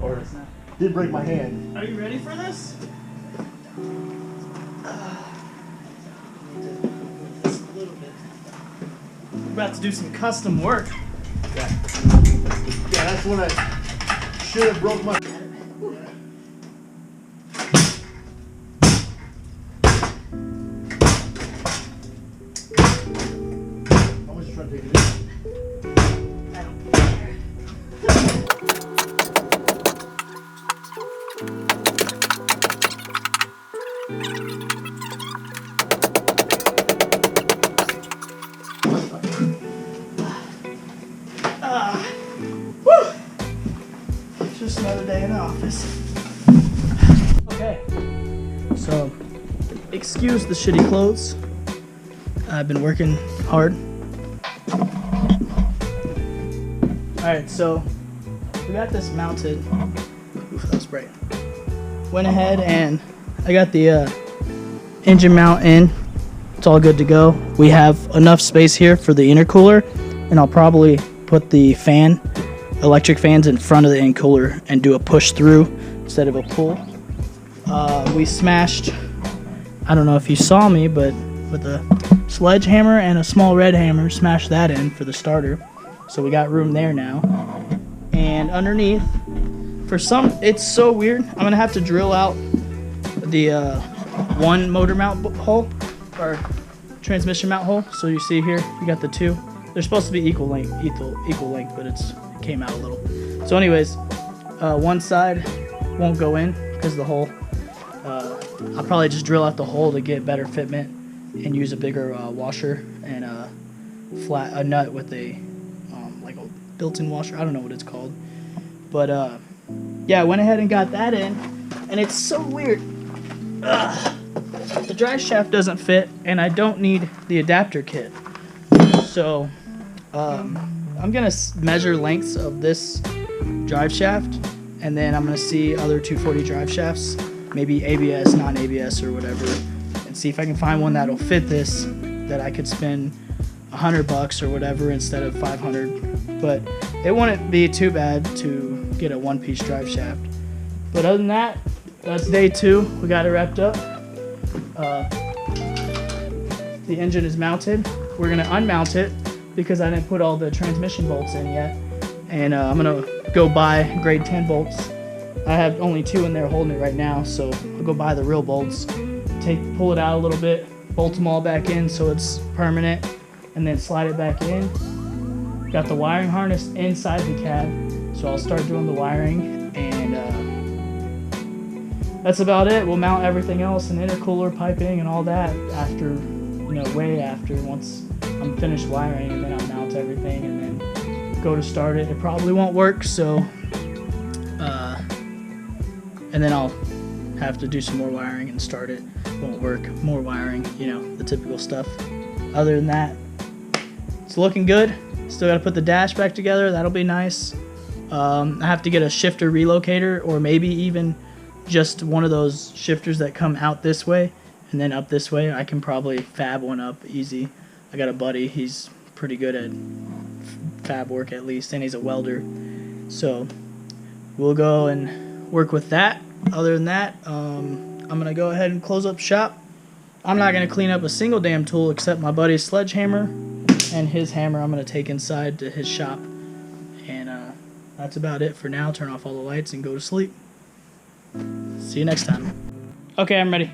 Or did break my hand. Are you ready for this? Just a little bit. We're about to do some custom work. Yeah, that's when I should have broke my. I was just trying to take it in. I don't care. Woo! Just another day in the office. Okay, so excuse the shitty clothes. I've been working hard. Alright, so we got this mounted. Oof, that was bright. Went ahead and I got the engine mount in. It's all good to go. We have enough space here for the intercooler, and I'll probably put the electric fans in front of the intercooler and do a push through instead of a pull. We smashed, I don't know if you saw me, but with a sledgehammer and a small red hammer, smashed that in for the starter. So we got room there now. And underneath, it's so weird. I'm gonna have to drill out the one motor mount hole, or transmission mount hole. So you see here, you got the two. They're supposed to be equal length, but it came out a little. So anyways, one side won't go in because of the hole. I'll probably just drill out the hole to get better fitment and use a bigger washer and a nut with a like a built-in washer. I don't know what it's called, but yeah, I went ahead and got that in, and it's so weird. The drive shaft doesn't fit, and I don't need the adapter kit. So I'm gonna measure lengths of this drive shaft, and then I'm gonna see other 240 drive shafts, maybe ABS, non-ABS, or whatever, and see if I can find one that'll fit this, that I could spend $100 or whatever instead of 500. But it wouldn't be too bad to get a one-piece drive shaft. But other than that, that's day 2. We got it wrapped up. The engine is mounted. We're gonna unmount it because I didn't put all the transmission bolts in yet, and I'm gonna go buy grade 10 bolts. I have only 2 in there holding it right now, so I'll go buy the real bolts, pull it out a little bit, bolt them all back in so it's permanent, and then slide it back in. Got the wiring harness inside the cab, so I'll start doing the wiring, and that's about it. We'll mount everything else, and intercooler piping and all that after, way after, once I'm finished wiring, and then I'll mount everything and then go to start it. It probably won't work, so and then I'll have to do some more wiring and start it. Won't work, more wiring, the typical stuff. Other than that, it's looking good. Still gotta put the dash back together. That'll be nice. I have to get a shifter relocator, or maybe even just one of those shifters that come out this way and then up this way. I can probably fab one up easy. I got a buddy, he's pretty good at fab work at least, and he's a welder. So we'll go and work with that. Other than that, I'm gonna go ahead and close up shop. I'm not gonna clean up a single damn tool except my buddy's sledgehammer and his hammer. I'm gonna take inside to his shop, and that's about it for now. Turn off all the lights and go to sleep. See you next time. Okay, I'm ready.